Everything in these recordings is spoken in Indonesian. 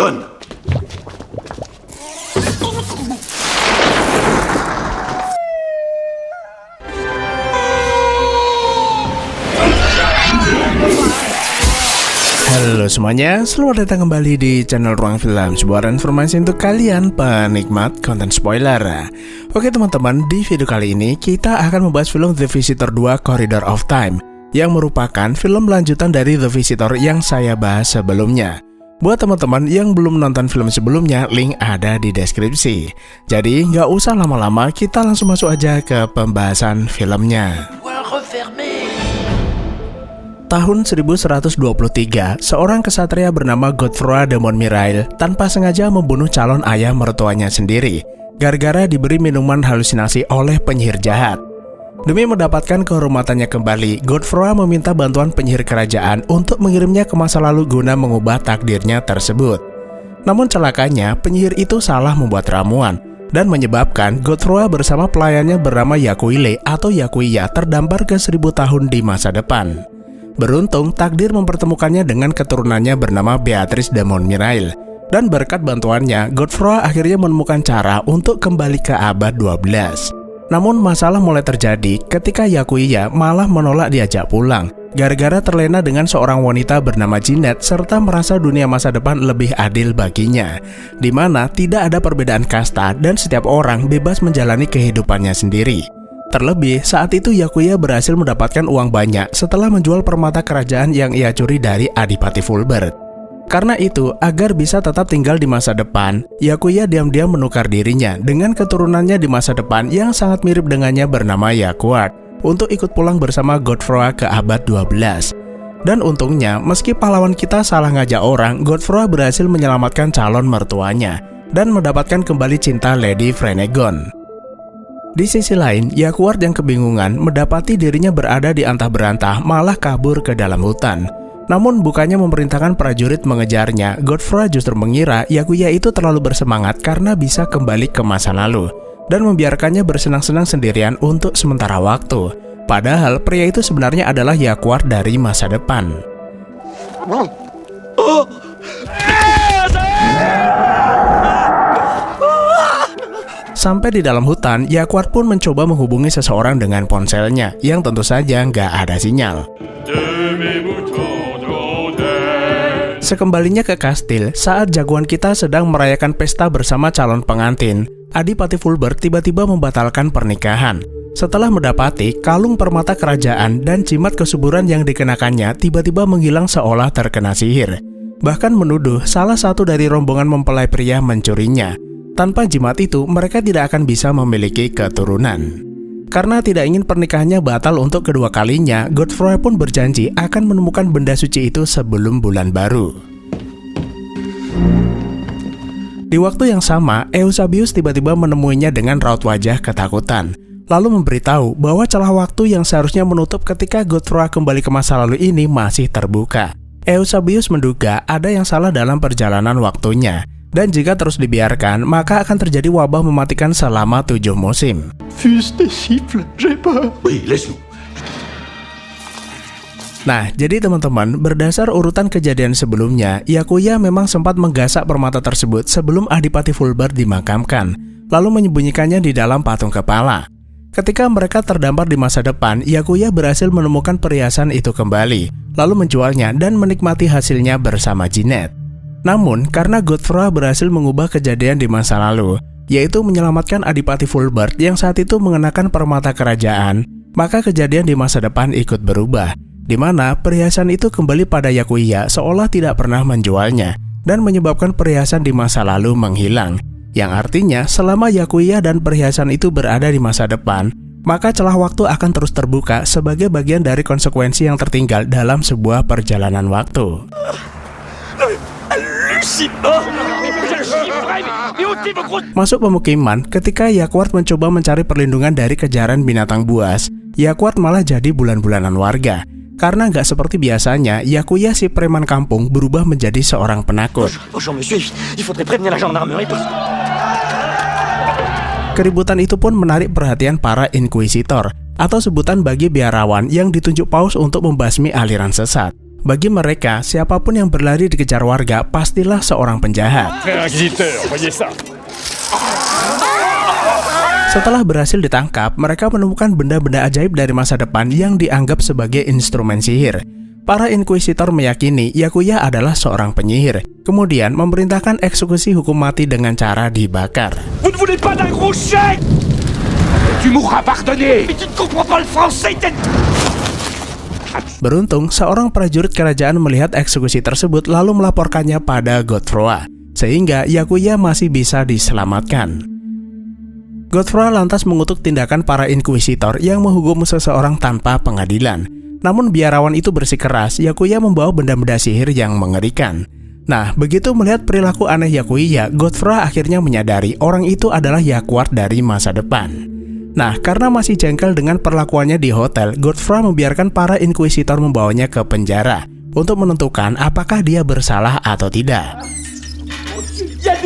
Donne. Halo semuanya, selamat datang kembali di channel Ruang Film, sebuah informasi untuk kalian penikmat konten spoiler. Oke teman-teman, di video kali ini kita akan membahas film The Visitor 2 Corridor of Time, yang merupakan film lanjutan dari The Visitor yang saya bahas sebelumnya. Buat teman-teman yang belum nonton film sebelumnya, link ada di deskripsi. Jadi nggak usah lama-lama, kita langsung masuk aja ke pembahasan filmnya. Tahun 1123, seorang kesatria bernama Godefroy de Montmirail tanpa sengaja membunuh calon ayah mertuanya sendiri, gara-gara diberi minuman halusinasi oleh penyihir jahat. Demi mendapatkan kehormatannya kembali, Godefroy meminta bantuan penyihir kerajaan untuk mengirimnya ke masa lalu guna mengubah takdirnya tersebut. Namun celakanya, penyihir itu salah membuat ramuan, dan menyebabkan Godefroy bersama pelayannya bernama Yakuile atau Yakuya terdampar ke 1000 tahun di masa depan. Beruntung, takdir mempertemukannya dengan keturunannya bernama Beatrice de Montmirail, dan berkat bantuannya, Godefroy akhirnya menemukan cara untuk kembali ke abad 12. Namun masalah mulai terjadi ketika Yakuya malah menolak diajak pulang, gara-gara terlena dengan seorang wanita bernama Jeanette serta merasa dunia masa depan lebih adil baginya, di mana tidak ada perbedaan kasta dan setiap orang bebas menjalani kehidupannya sendiri. Terlebih, saat itu Yakuya berhasil mendapatkan uang banyak setelah menjual permata kerajaan yang ia curi dari Adipati Fulbert. Karena itu, agar bisa tetap tinggal di masa depan, Yakuya diam-diam menukar dirinya dengan keturunannya di masa depan yang sangat mirip dengannya bernama Yakuart untuk ikut pulang bersama Godefroy ke abad 12. Dan untungnya, meski pahlawan kita salah ngajak orang, Godefroy berhasil menyelamatkan calon mertuanya dan mendapatkan kembali cinta Lady Frenegon. Di sisi lain, Yakuart yang kebingungan mendapati dirinya berada di antah berantah malah kabur ke dalam hutan. Namun bukannya memerintahkan prajurit mengejarnya, Godefroy justru mengira Yakuya itu terlalu bersemangat karena bisa kembali ke masa lalu dan membiarkannya bersenang-senang sendirian untuk sementara waktu. Padahal pria itu sebenarnya adalah Yakuart dari masa depan. Sampai di dalam hutan, Yakuart pun mencoba menghubungi seseorang dengan ponselnya, yang tentu saja nggak ada sinyal. Sekembalinya ke kastil, saat jagoan kita sedang merayakan pesta bersama calon pengantin, Adipati Fulbert tiba-tiba membatalkan pernikahan. Setelah mendapati kalung permata kerajaan dan jimat kesuburan yang dikenakannya tiba-tiba menghilang seolah terkena sihir. Bahkan menuduh salah satu dari rombongan mempelai pria mencurinya. Tanpa jimat itu, mereka tidak akan bisa memiliki keturunan. Karena tidak ingin pernikahannya batal untuk kedua kalinya, Godefroy pun berjanji akan menemukan benda suci itu sebelum bulan baru. Di waktu yang sama, Eusebius tiba-tiba menemuinya dengan raut wajah ketakutan, lalu memberitahu bahwa celah waktu yang seharusnya menutup ketika Godefroy kembali ke masa lalu ini masih terbuka. Eusebius menduga ada yang salah dalam perjalanan waktunya, dan jika terus dibiarkan, maka akan terjadi wabah mematikan selama 7 musim. Nah, jadi teman-teman, berdasar urutan kejadian sebelumnya, Yakuya memang sempat menggasak permata tersebut sebelum Adipati Fulbert dimakamkan, lalu menyembunyikannya di dalam patung kepala. Ketika mereka terdampar di masa depan, Yakuya berhasil menemukan perhiasan itu kembali, lalu menjualnya dan menikmati hasilnya bersama Jeanette. Namun, karena Godefroy berhasil mengubah kejadian di masa lalu, yaitu menyelamatkan Adipati Fulbert yang saat itu mengenakan permata kerajaan, maka kejadian di masa depan ikut berubah, di mana perhiasan itu kembali pada Yakuya seolah tidak pernah menjualnya, dan menyebabkan perhiasan di masa lalu menghilang, yang artinya selama Yakuya dan perhiasan itu berada di masa depan, maka celah waktu akan terus terbuka sebagai bagian dari konsekuensi yang tertinggal dalam sebuah perjalanan waktu. Masuk pemukiman, ketika Yakuart mencoba mencari perlindungan dari kejaran binatang buas, Yakuart malah jadi bulan-bulanan warga. Karena nggak seperti biasanya, Yakuya si preman kampung berubah menjadi seorang penakut. Keributan itu pun menarik perhatian para inkuisitor, atau sebutan bagi biarawan yang ditunjuk paus untuk membasmi aliran sesat. Bagi mereka, siapapun yang berlari dikejar warga pastilah seorang penjahat. Setelah berhasil ditangkap, mereka menemukan benda-benda ajaib dari masa depan yang dianggap sebagai instrumen sihir. Para inkuisitor meyakini Yakuya adalah seorang penyihir, kemudian memerintahkan eksekusi hukum mati dengan cara dibakar. Vous ne voulez pas d'un gros chèque? Tu mourras pardonné. Mais tu ne comprends pas le français, Beruntung, seorang prajurit kerajaan melihat eksekusi tersebut lalu melaporkannya pada Godfrey, sehingga Yakuya masih bisa diselamatkan. Godfrey lantas mengutuk tindakan para inkuisitor yang menghukum seseorang tanpa pengadilan. Namun biarawan itu bersikeras, Yakuya membawa benda-benda sihir yang mengerikan. Nah, begitu melihat perilaku aneh Yakuya, Godfrey akhirnya menyadari orang itu adalah Yakuart dari masa depan. Nah, karena masih jengkel dengan perlakuannya di hotel, Godfrey membiarkan para inkuisitor membawanya ke penjara untuk menentukan apakah dia bersalah atau tidak. Y'a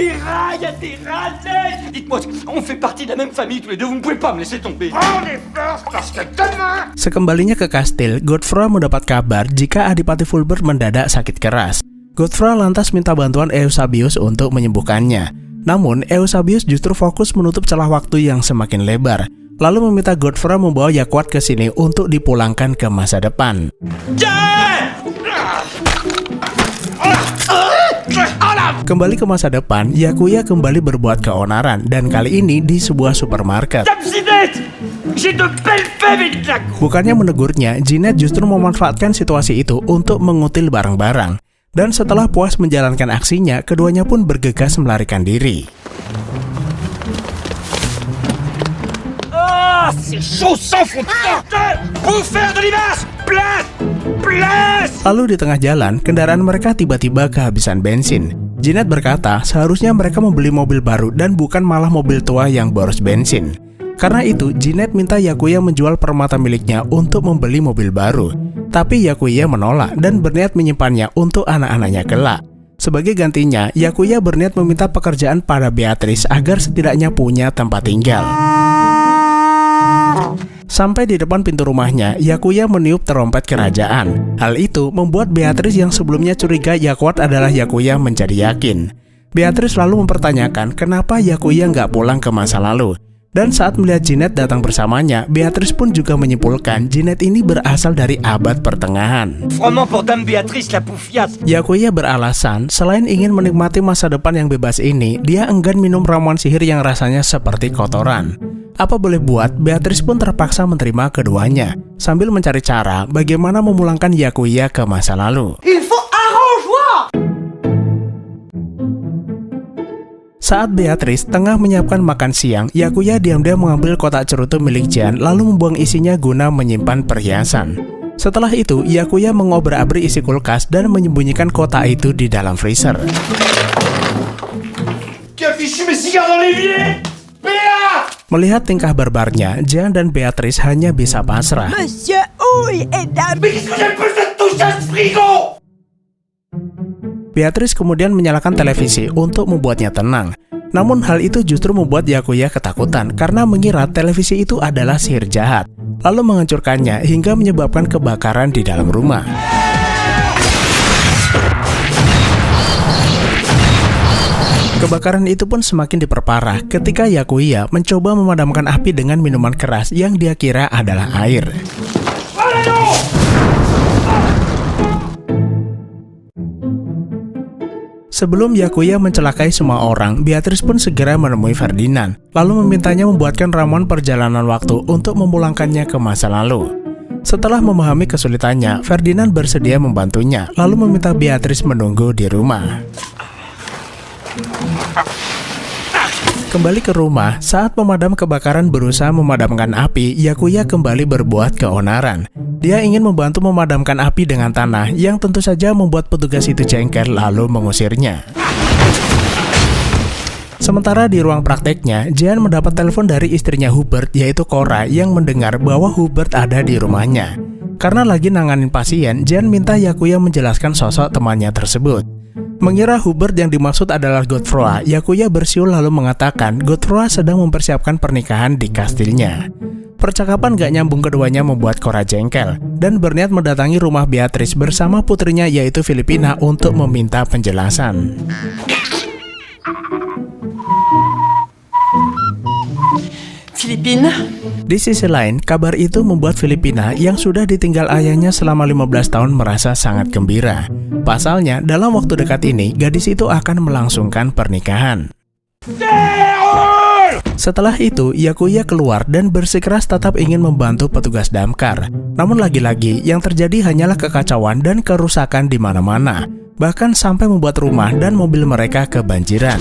des rats, dites-moi, on fait partie de la même famille tous les deux, vous ne pouvez pas me laisser tomber. Prends les forces parce que demain... Sekembalinya ke kastil, Godfrey mendapat kabar jika Adipati Fulbert mendadak sakit keras. Godfrey lantas minta bantuan Eusebius untuk menyembuhkannya. Namun, Eusebius justru fokus menutup celah waktu yang semakin lebar, lalu meminta Godfrey membawa Yakuart ke sini untuk dipulangkan ke masa depan. Kembali ke masa depan, Yakuya kembali berbuat keonaran, dan kali ini di sebuah supermarket. Bukannya menegurnya, Jeanette justru memanfaatkan situasi itu untuk mengutil barang-barang. Dan setelah puas menjalankan aksinya, keduanya pun bergegas melarikan diri. Lalu di tengah jalan, kendaraan mereka tiba-tiba kehabisan bensin. Jeanette berkata, seharusnya mereka membeli mobil baru dan bukan malah mobil tua yang boros bensin. Karena itu, Jeanette minta Yakuya menjual permata miliknya untuk membeli mobil baru. Tapi Yakuya menolak dan berniat menyimpannya untuk anak-anaknya kelak. Sebagai gantinya, Yakuya berniat meminta pekerjaan pada Beatrice agar setidaknya punya tempat tinggal. Sampai di depan pintu rumahnya, Yakuya meniup terompet kerajaan. Hal itu membuat Beatrice yang sebelumnya curiga Yakuart adalah Yakuya menjadi yakin. Beatrice lalu mempertanyakan kenapa Yakuya nggak pulang ke masa lalu. Dan saat melihat Jeanette datang bersamanya, Beatrice pun juga menyimpulkan Jeanette ini berasal dari abad pertengahan. Yakuya beralasan, selain ingin menikmati masa depan yang bebas ini, dia enggan minum ramuan sihir yang rasanya seperti kotoran. Apa boleh buat, Beatrice pun terpaksa menerima keduanya, sambil mencari cara bagaimana memulangkan Yakuya ke masa lalu. Saat Beatrice tengah menyiapkan makan siang, Yakuya diam-diam mengambil kotak cerutu milik Jean lalu membuang isinya guna menyimpan perhiasan. Setelah itu, Yakuya mengobrak-abrik isi kulkas dan menyembunyikan kotak itu di dalam freezer. Melihat tingkah barbarnya, Jean dan Beatrice hanya bisa pasrah. Beatrice kemudian menyalakan televisi untuk membuatnya tenang. Namun hal itu justru membuat Yakuya ketakutan karena mengira televisi itu adalah sihir jahat, lalu menghancurkannya hingga menyebabkan kebakaran di dalam rumah. Kebakaran itu pun semakin diperparah ketika Yakuya mencoba memadamkan api dengan minuman keras yang dia kira adalah air. Sebelum Yakuya mencelakai semua orang, Beatrice pun segera menemui Ferdinand, lalu memintanya membuatkan ramuan perjalanan waktu untuk memulangkannya ke masa lalu. Setelah memahami kesulitannya, Ferdinand bersedia membantunya, lalu meminta Beatrice menunggu di rumah. Kembali ke rumah, saat pemadam kebakaran berusaha memadamkan api, Yakuya kembali berbuat keonaran. Dia ingin membantu memadamkan api dengan tanah, yang tentu saja membuat petugas itu jengkel lalu mengusirnya. Sementara di ruang prakteknya, Jean mendapat telepon dari istrinya Hubert, yaitu Cora, yang mendengar bahwa Hubert ada di rumahnya. Karena lagi nanganin pasien, Jean minta Yakuya menjelaskan sosok temannya tersebut. Mengira Hubert yang dimaksud adalah Godfrey, Yakuya bersiul lalu mengatakan Godfrey sedang mempersiapkan pernikahan di kastilnya. Percakapan gak nyambung keduanya membuat Cora jengkel dan berniat mendatangi rumah Beatrice bersama putrinya yaitu Filipina untuk meminta penjelasan. Filipina? Di sisi lain, kabar itu membuat Filipina yang sudah ditinggal ayahnya selama 15 tahun merasa sangat gembira. Pasalnya, dalam waktu dekat ini, gadis itu akan melangsungkan pernikahan. Setelah itu, Yakuya keluar dan bersikeras tetap ingin membantu petugas damkar. Namun lagi-lagi, yang terjadi hanyalah kekacauan dan kerusakan di mana-mana. Bahkan sampai membuat rumah dan mobil mereka kebanjiran.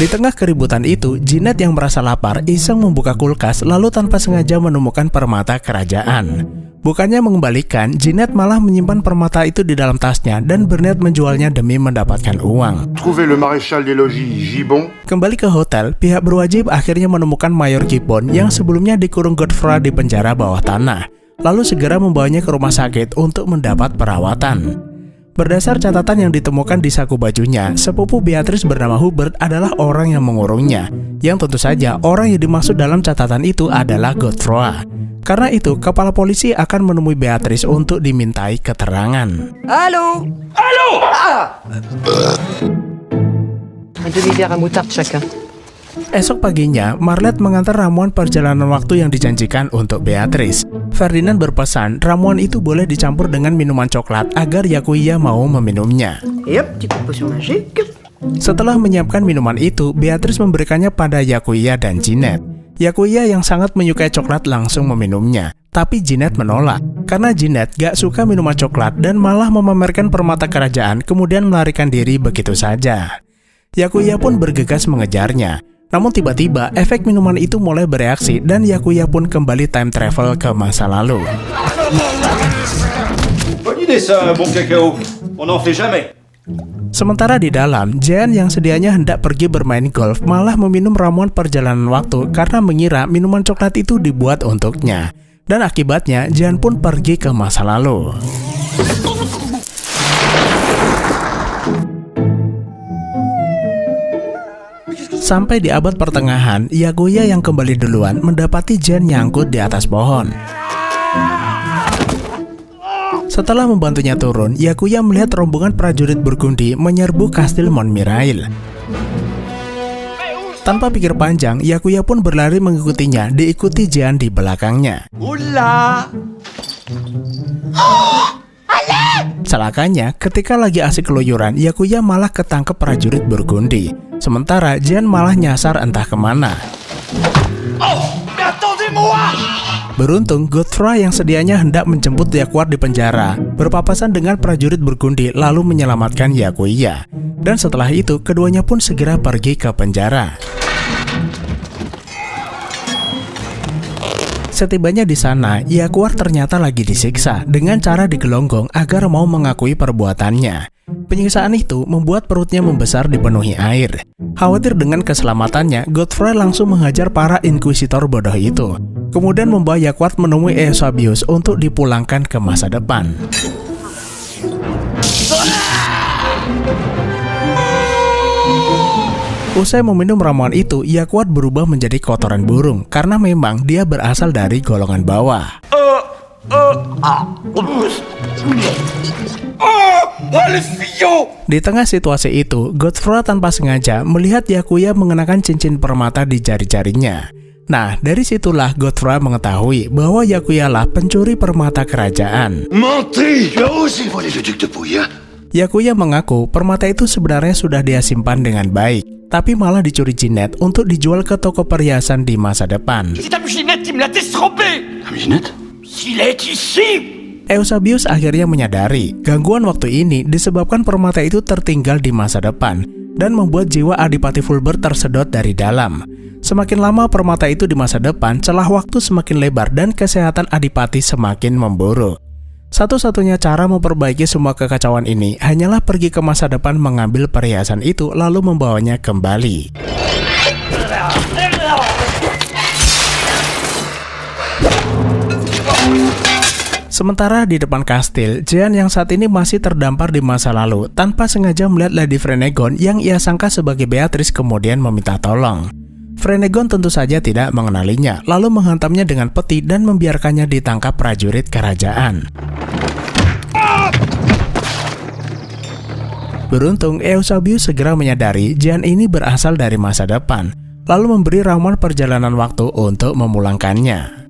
Di tengah keributan itu, Jeanette yang merasa lapar iseng membuka kulkas lalu tanpa sengaja menemukan permata kerajaan. Bukannya mengembalikan, Jeanette malah menyimpan permata itu di dalam tasnya dan berniat menjualnya demi mendapatkan uang. Trouver le maréchal des logis Gibbon. Kembali ke hotel, pihak berwajib akhirnya menemukan Mayor Gibbon yang sebelumnya dikurung Godfrey di penjara bawah tanah, lalu segera membawanya ke rumah sakit untuk mendapat perawatan. Berdasar catatan yang ditemukan di saku bajunya, sepupu Beatrice bernama Hubert adalah orang yang mengurungnya, yang tentu saja orang yang dimaksud dalam catatan itu adalah Godfrey. Karena itu, kepala polisi akan menemui Beatrice untuk dimintai keterangan. Allô? Allô? Un demi-verre à moutarde chacun. Esok paginya, Marlette mengantar ramuan perjalanan waktu yang dijanjikan untuk Beatrice. Ferdinand berpesan ramuan itu boleh dicampur dengan minuman coklat agar Yakuya mau meminumnya. Et hop, petite potion magique. Setelah menyiapkan minuman itu, Beatrice memberikannya pada Yakuya dan Jeanette. Yakuya yang sangat menyukai coklat langsung meminumnya, tapi Jeanette menolak. Karena Jeanette gak suka minuman coklat dan malah memamerkan permata kerajaan kemudian melarikan diri begitu saja. Yakuya pun bergegas mengejarnya. Namun tiba-tiba efek minuman itu mulai bereaksi dan Yakuya pun kembali time travel ke masa lalu. Bonne idée ça, bon cacao. On n'en fait jamais. Sementara di dalam, Jean yang sedianya hendak pergi bermain golf malah meminum ramuan perjalanan waktu karena mengira minuman coklat itu dibuat untuknya. Dan akibatnya, Jean pun pergi ke masa lalu. Sampai di abad pertengahan, Yakuya yang kembali duluan mendapati Jean nyangkut di atas pohon. Setelah membantunya turun, Yakuya melihat rombongan prajurit Burgundi menyerbu kastil Montmirail. Tanpa pikir panjang, Yakuya pun berlari mengikutinya, diikuti Jean di belakangnya. Oula! Celakanya, ketika lagi asik keluyuran, Yakuya malah ketangkep prajurit Burgundi. Sementara Jean malah nyasar entah kemana. Oh! Mais attendez-moi! Beruntung, Godfrey yang sedianya hendak menjemput Yakuar di penjara berpapasan dengan prajurit Burgundi lalu menyelamatkan Yakuya. Dan setelah itu, keduanya pun segera pergi ke penjara. Setibanya di sana, Yakuar ternyata lagi disiksa dengan cara digelonggong agar mau mengakui perbuatannya. Penyiksaan itu membuat perutnya membesar dipenuhi air. Khawatir dengan keselamatannya, Godfrey langsung menghajar para inkuisitor bodoh itu. Kemudian membawa Yakuar menemui Eusebius untuk dipulangkan ke masa depan. Usai meminum ramuan itu, Yakuar berubah menjadi kotoran burung karena memang dia berasal dari golongan bawah. Di tengah situasi itu, Godfrey tanpa sengaja melihat Yakuya mengenakan cincin permata di jari-jarinya. Nah, dari situlah Godfrey mengetahui bahwa Yakuya lah pencuri permata kerajaan. Mentez! Tu as osé voler le duc de Bouillon? Yakuya mengaku permata itu sebenarnya sudah dia simpan dengan baik, tapi malah dicuri Jeanette untuk dijual ke toko perhiasan di masa depan. C'est ta Ginette qui me l'a déstrompé! Ginette? S'il est ici! Eusebius akhirnya menyadari gangguan waktu ini disebabkan permata itu tertinggal di masa depan dan membuat jiwa Adipati Fulbert tersedot dari dalam. Semakin lama permata itu di masa depan, celah waktu semakin lebar dan kesehatan Adipati semakin memburuk. Satu-satunya cara memperbaiki semua kekacauan ini hanyalah pergi ke masa depan mengambil perhiasan itu lalu membawanya kembali. Sementara di depan kastil, Jean yang saat ini masih terdampar di masa lalu tanpa sengaja melihat Lady Frenegon yang ia sangka sebagai Beatrice kemudian meminta tolong. Frenegon tentu saja tidak mengenalinya, lalu menghantamnya dengan peti dan membiarkannya ditangkap prajurit kerajaan. Beruntung, Eusebius segera menyadari Jean ini berasal dari masa depan, lalu memberi ramuan perjalanan waktu untuk memulangkannya.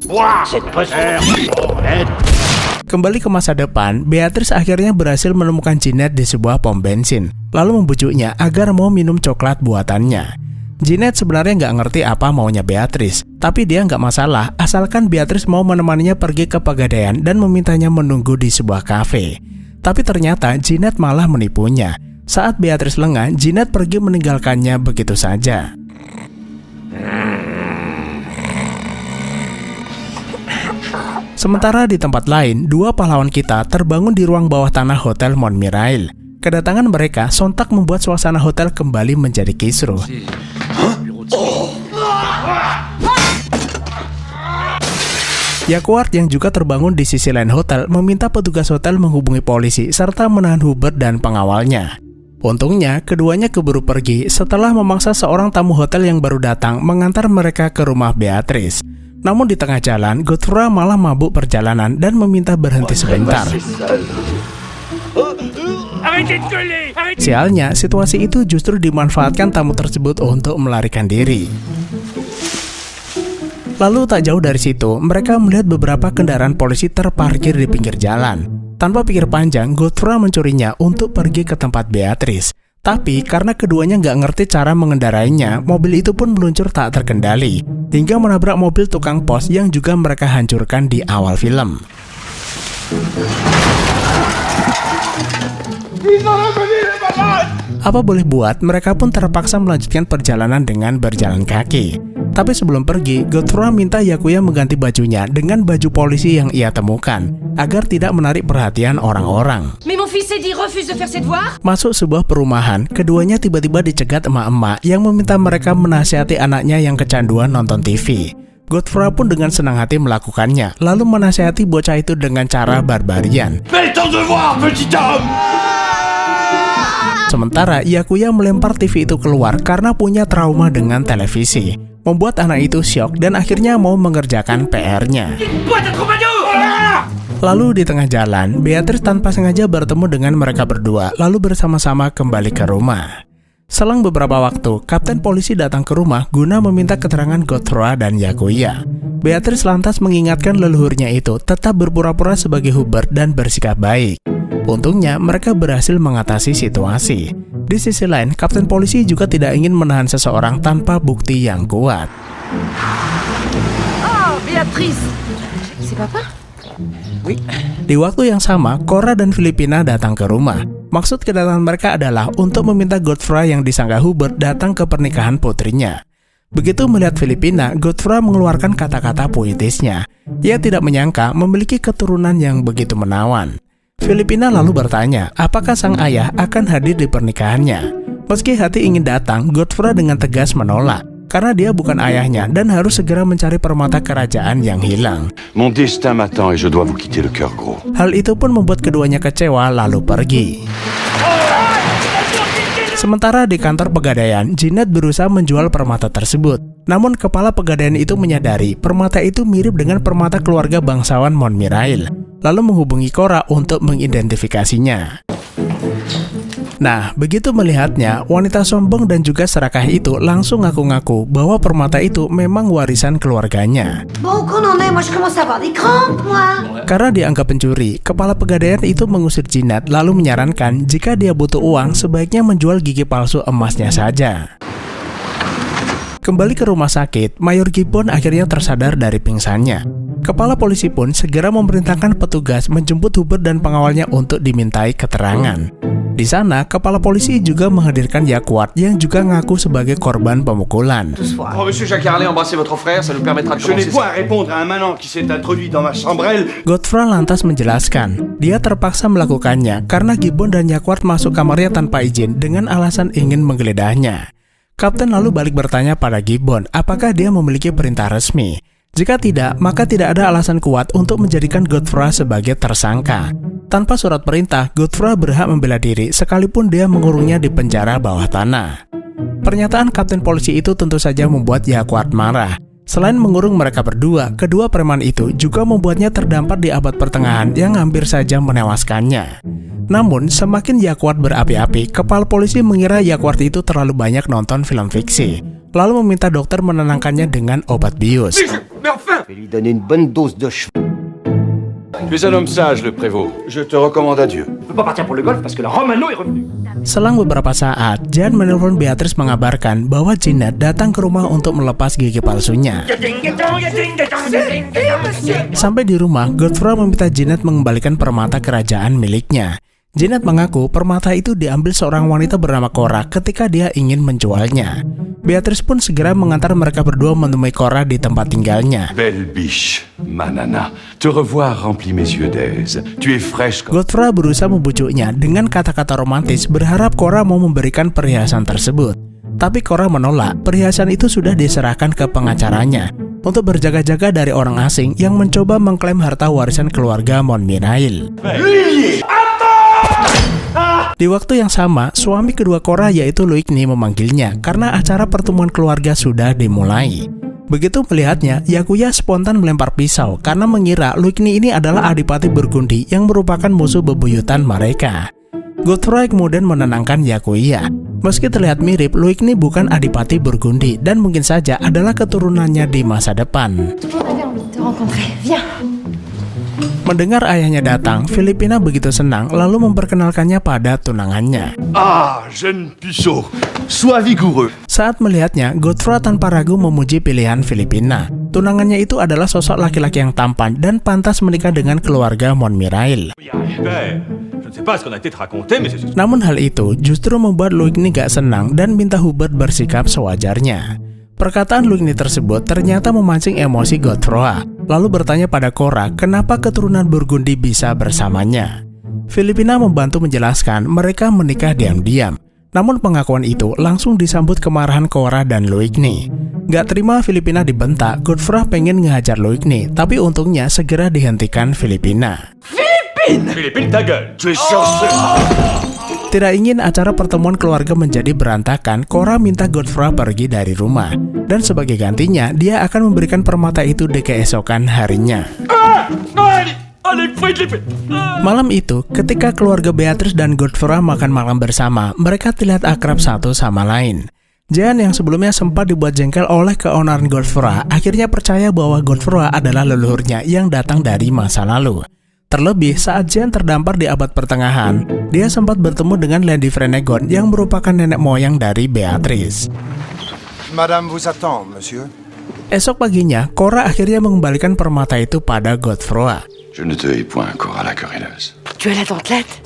Kembali ke masa depan, Beatrice akhirnya berhasil menemukan Jeanette di sebuah pom bensin, lalu membujuknya agar mau minum coklat buatannya. Jeanette sebenarnya nggak ngerti apa maunya Beatrice, tapi dia nggak masalah asalkan Beatrice mau menemaninya pergi ke Pegadaian dan memintanya menunggu di sebuah kafe. Tapi ternyata Jeanette malah menipunya. Saat Beatrice lengah, Jeanette pergi meninggalkannya begitu saja. Sementara di tempat lain, dua pahlawan kita terbangun di ruang bawah tanah Hotel Montmirail. Kedatangan mereka sontak membuat suasana hotel kembali menjadi kisruh. Yakuart yang juga terbangun di sisi lain hotel meminta petugas hotel menghubungi polisi serta menahan Hubert dan pengawalnya. Untungnya, keduanya keburu pergi setelah memaksa seorang tamu hotel yang baru datang mengantar mereka ke rumah Beatrice. Namun di tengah jalan, Godefroy malah mabuk perjalanan dan meminta berhenti sebentar. Sialnya, situasi itu justru dimanfaatkan tamu tersebut untuk melarikan diri. Lalu tak jauh dari situ, mereka melihat beberapa kendaraan polisi terparkir di pinggir jalan. Tanpa pikir panjang, Godefroy mencurinya untuk pergi ke tempat Beatrice. Tapi karena keduanya nggak ngerti cara mengendarainya, mobil itu pun meluncur tak terkendali, hingga menabrak mobil tukang pos yang juga mereka hancurkan di awal film. Apa boleh buat, mereka pun terpaksa melanjutkan perjalanan dengan berjalan kaki. Tapi sebelum pergi, Godefroy minta Yakuya mengganti bajunya dengan baju polisi yang ia temukan, agar tidak menarik perhatian orang-orang. Masuk sebuah perumahan, keduanya tiba-tiba dicegat emak-emak yang meminta mereka menasihati anaknya yang kecanduan nonton TV. Godefroy pun dengan senang hati melakukannya, lalu menasihati bocah itu dengan cara barbarian. Sementara Yakuya melempar TV itu keluar karena punya trauma dengan televisi, membuat anak itu syok dan akhirnya mau mengerjakan PR-nya. Lalu di tengah jalan, Beatrice tanpa sengaja bertemu dengan mereka berdua, lalu bersama-sama kembali ke rumah. Selang beberapa waktu, kapten polisi datang ke rumah guna meminta keterangan Godefroy dan Yakuya. Beatrice lantas mengingatkan leluhurnya itu tetap berpura-pura sebagai Hubert dan bersikap baik. Untungnya, mereka berhasil mengatasi situasi. Di sisi lain, kapten polisi juga tidak ingin menahan seseorang tanpa bukti yang kuat. Oh, Beatrice. C'est papa? Oui. Di waktu yang sama, Cora dan Filipina datang ke rumah. Maksud kedatangan mereka adalah untuk meminta Godefroy yang disangka Hubert datang ke pernikahan putrinya. Begitu melihat Filipina, Godefroy mengeluarkan kata-kata puitisnya. Ia tidak menyangka memiliki keturunan yang begitu menawan. Filipina lalu bertanya, apakah sang ayah akan hadir di pernikahannya. Meski hati ingin datang, Godefroy dengan tegas menolak, karena dia bukan ayahnya dan harus segera mencari permata kerajaan yang hilang. Mon destin m'attend et je dois vous quitter le cœur gros. Hal itu pun membuat keduanya kecewa lalu pergi. Sementara di kantor Pegadaian, Jeanette berusaha menjual permata tersebut. Namun kepala Pegadaian itu menyadari permata itu mirip dengan permata keluarga bangsawan Montmirail, lalu menghubungi Cora untuk mengidentifikasinya. Nah, begitu melihatnya, wanita sombong dan juga serakah itu langsung ngaku-ngaku bahwa permata itu memang warisan keluarganya. Karena dianggap pencuri, kepala Pegadaian itu mengusir Jeanette lalu menyarankan jika dia butuh uang sebaiknya menjual gigi palsu emasnya saja. Kembali ke rumah sakit, Mayor Gibbon akhirnya tersadar dari pingsannya. Kepala polisi pun segera memerintahkan petugas menjemput Hubert dan pengawalnya untuk dimintai keterangan. Di sana, kepala polisi juga menghadirkan Yakuart yang juga ngaku sebagai korban pemukulan. Oh, Monsieur Jacques-Carlet, embrassez votre frère, ça nous permettra de Je n'ai commencer. pas à répondre à un manant qui s'est introduit dans ma chambrelle. Godefroy lantas menjelaskan, dia terpaksa melakukannya karena Gibbon dan Yakuart masuk kamarnya tanpa izin dengan alasan ingin menggeledahnya. Kapten lalu balik bertanya pada Gibbon apakah dia memiliki perintah resmi. Jika tidak, maka tidak ada alasan kuat untuk menjadikan Godefroy sebagai tersangka. Tanpa surat perintah, Godefroy berhak membela diri sekalipun dia mengurungnya di penjara bawah tanah. Pernyataan kapten polisi itu tentu saja membuat Jacquard marah. Selain mengurung mereka berdua, kedua preman itu juga membuatnya terdampar di abad pertengahan yang hampir saja menewaskannya. Namun, semakin Jacquard berapi-api, kepala polisi mengira Jacquard itu terlalu banyak nonton film fiksi, lalu meminta dokter menenangkannya dengan obat bius. Mais enfin! Je vais lui donner une bonne dose de ch... Tu es un homme sage, le prévôt. Je te recommande à Dieu. On peut pas partir pour le golf parce que la Romano est revenue. Selang beberapa saat, Jean menelpon Beatrice mengabarkan bahwa Jeanette datang ke rumah untuk melepas gigi palsunya. Sampai di rumah, Godefroy meminta Jeanette mengembalikan permata kerajaan miliknya. Jeanette mengaku permata itu diambil seorang wanita bernama Cora ketika dia ingin menjualnya. Beatrice pun segera mengantar mereka berdua menemui Cora di tempat tinggalnya. Belle biche, ma nana. Te revoir remplit mes yeux d'aise. Tu es fraîche comme... Godefroy berusaha membujuknya dengan kata-kata romantis berharap Cora mau memberikan perhiasan tersebut. Tapi Cora menolak, perhiasan itu sudah diserahkan ke pengacaranya untuk berjaga-jaga dari orang asing yang mencoba mengklaim harta warisan keluarga Montmirail. Di waktu yang sama, suami kedua Cora yaitu Luigny memanggilnya karena acara pertemuan keluarga sudah dimulai. Begitu melihatnya, Yakuya spontan melempar pisau karena mengira Luigny ini adalah adipati Burgundy yang merupakan musuh bebuyutan mereka. Godefroy kemudian menenangkan Yakuya. Meski terlihat mirip, Luigny bukan adipati Burgundy dan mungkin saja adalah keturunannya di masa depan. Mendengar ayahnya datang, Filipina begitu senang lalu memperkenalkannya pada tunangannya. Ah, jeune puceau. Sois vigoureux. Saat melihatnya, Godefroy tanpa ragu memuji pilihan Filipina. Tunangannya itu adalah sosok laki-laki yang tampan dan pantas menikah dengan keluarga Montmirail. Namun hal itu justru membuat Luigny gak senang dan minta Hubert bersikap sewajarnya. Perkataan Luigny tersebut ternyata memancing emosi Godefroy, lalu bertanya pada Cora kenapa keturunan Burgundy bisa bersamanya. Filipina membantu menjelaskan mereka menikah diam-diam. Namun pengakuan itu langsung disambut kemarahan Cora dan Luigny. Gak terima Filipina dibentak, Godefroy pengen ngehajar Luigny, tapi untungnya segera dihentikan Filipina. Philippine, ta gueule! Tu es chanceux. Tidak ingin acara pertemuan keluarga menjadi berantakan, Cora minta Godefroy pergi dari rumah. Dan sebagai gantinya, dia akan memberikan permata itu di keesokan harinya. Malam itu, ketika keluarga Beatrice dan Godefroy makan malam bersama, mereka terlihat akrab satu sama lain. Jean yang sebelumnya sempat dibuat jengkel oleh keonaran Godefroy, akhirnya percaya bahwa Godefroy adalah leluhurnya yang datang dari masa lalu. Terlebih saat Jean terdampar di abad pertengahan, dia sempat bertemu dengan Lady Frenegon yang merupakan nenek moyang dari Beatrice. Madame vous attend, monsieur. Esok paginya, Cora akhirnya mengembalikan permata itu pada Godefroy. Je ne te hais point, Cora la querelleuse. Tu as la dentelette?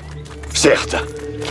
Certes.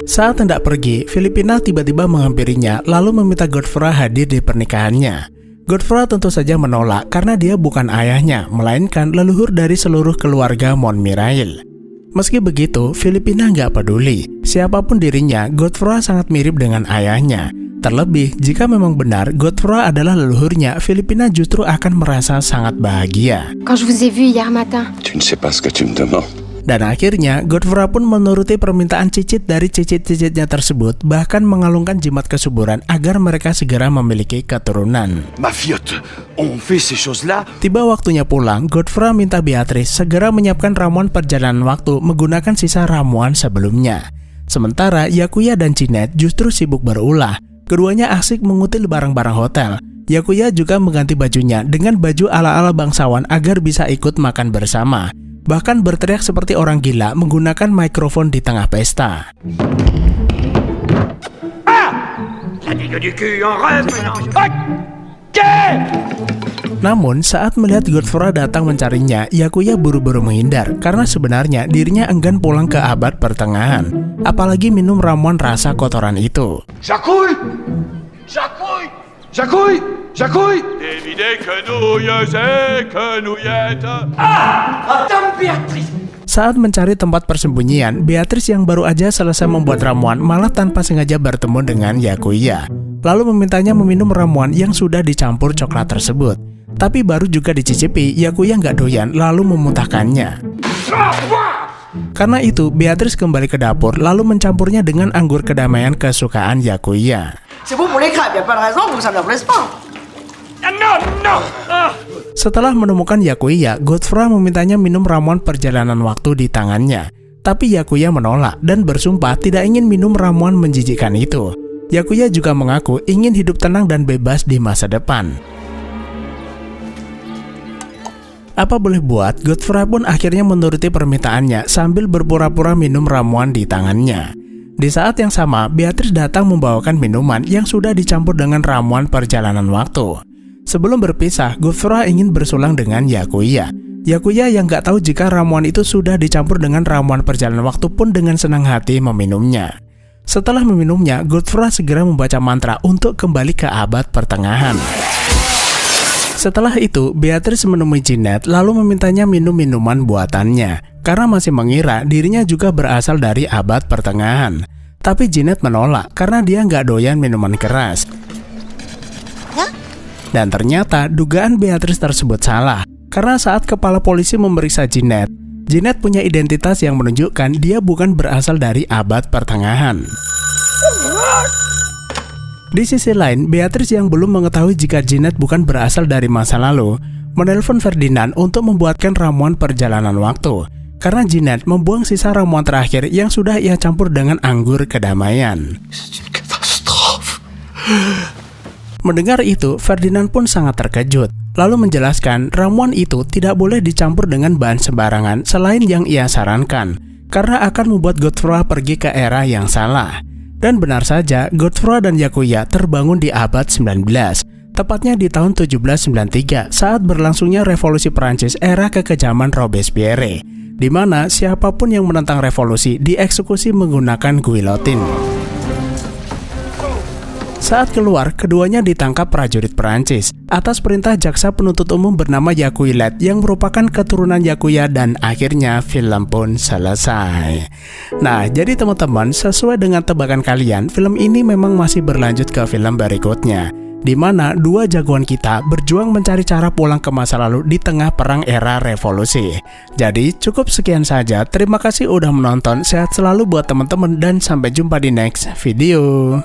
Saat hendak pergi, Filipina tiba-tiba menghampirinya lalu meminta Godefroy hadir di pernikahannya. Godefroy tentu saja menolak karena dia bukan ayahnya, melainkan leluhur dari seluruh keluarga Montmirail. Meski begitu, Filipina nggak peduli. Siapapun dirinya, Godefroy sangat mirip dengan ayahnya. Terlebih, jika memang benar Godefroy adalah leluhurnya, Filipina justru akan merasa sangat bahagia. Quand je vous ai vu hier matin. Tu ne sais pas ce que tu me demandes. Dan akhirnya, Godefroy pun menuruti permintaan cicit dari cicit-cicitnya tersebut, bahkan mengalungkan jimat kesuburan agar mereka segera memiliki keturunan. Ma filleute, on fait ces choses-là. Tiba waktunya pulang, Godefroy minta Beatrice segera menyiapkan ramuan perjalanan waktu menggunakan sisa ramuan sebelumnya. Sementara Yakuya dan Jeanette justru sibuk berulah. Keduanya asik mengutil barang-barang hotel. Yakuya juga mengganti bajunya dengan baju ala-ala bangsawan agar bisa ikut makan bersama. Bahkan berteriak seperti orang gila menggunakan mikrofon di tengah pesta. Namun saat melihat Godefroy datang mencarinya, Yakuya buru-buru menghindar karena sebenarnya dirinya enggan pulang ke abad pertengahan, apalagi minum ramuan rasa kotoran itu. Jacouille! Jacouille! Jacouille! Jacouille! Des vides quenouilles et quenouillettes. Madame Béatrice! Saat mencari tempat persembunyian, Beatrice yang baru aja selesai membuat ramuan malah tanpa sengaja bertemu dengan Yakuya. lalu memintanya meminum ramuan yang sudah dicampur coklat tersebut. Tapi baru juga dicicipi, Yakuya nggak doyan lalu memuntahkannya. Karena itu, Beatrice kembali ke dapur lalu mencampurnya dengan anggur kedamaian kesukaan Yakuya. Setelah menemukan Yakuya, Godfrey memintanya minum ramuan perjalanan waktu di tangannya. Tapi Yakuya menolak dan bersumpah tidak ingin minum ramuan menjijikkan itu. Yakuya juga mengaku ingin hidup tenang dan bebas di masa depan. Apa boleh buat, Godfrey pun akhirnya menuruti permintaannya sambil berpura-pura minum ramuan di tangannya. Di saat yang sama, Beatrice datang membawakan minuman yang sudah dicampur dengan ramuan perjalanan waktu. Sebelum berpisah, Godfrey ingin bersulang dengan Yakuya. Yakuya yang gak tahu jika ramuan itu sudah dicampur dengan ramuan perjalanan waktu pun dengan senang hati meminumnya. Setelah meminumnya, Godfrey segera membaca mantra untuk kembali ke abad pertengahan. Setelah itu, Beatrice menemui Jeanette lalu memintanya minum minuman buatannya karena masih mengira dirinya juga berasal dari abad pertengahan. Tapi Jeanette menolak karena dia nggak doyan minuman keras. Dan ternyata dugaan Beatrice tersebut salah karena saat kepala polisi memeriksa Jeanette, Jeanette punya identitas yang menunjukkan dia bukan berasal dari abad pertengahan. Di sisi lain, Beatrice yang belum mengetahui jika Jeanette bukan berasal dari masa lalu, menelpon Ferdinand untuk membuatkan ramuan perjalanan waktu, karena Jeanette membuang sisa ramuan terakhir yang sudah ia campur dengan anggur kedamaian. Mendengar itu, Ferdinand pun sangat terkejut, lalu menjelaskan ramuan itu tidak boleh dicampur dengan bahan sembarangan selain yang ia sarankan, karena akan membuat Godfrey pergi ke era yang salah. Dan benar saja, Godfrey dan Yakuya terbangun di abad 19, tepatnya di tahun 1793 saat berlangsungnya revolusi Prancis era kekejaman Robespierre, di mana siapapun yang menentang revolusi dieksekusi menggunakan guillotine. Saat keluar, keduanya ditangkap prajurit Prancis atas perintah jaksa penuntut umum bernama Yakuilet yang merupakan keturunan Yakuya, dan akhirnya film pun selesai. Nah, jadi teman-teman, sesuai dengan tebakan kalian, film ini memang masih berlanjut ke film berikutnya, di mana dua jagoan kita berjuang mencari cara pulang ke masa lalu di tengah perang era revolusi. Jadi cukup sekian saja, terima kasih udah menonton, sehat selalu buat teman-teman dan sampai jumpa di next video.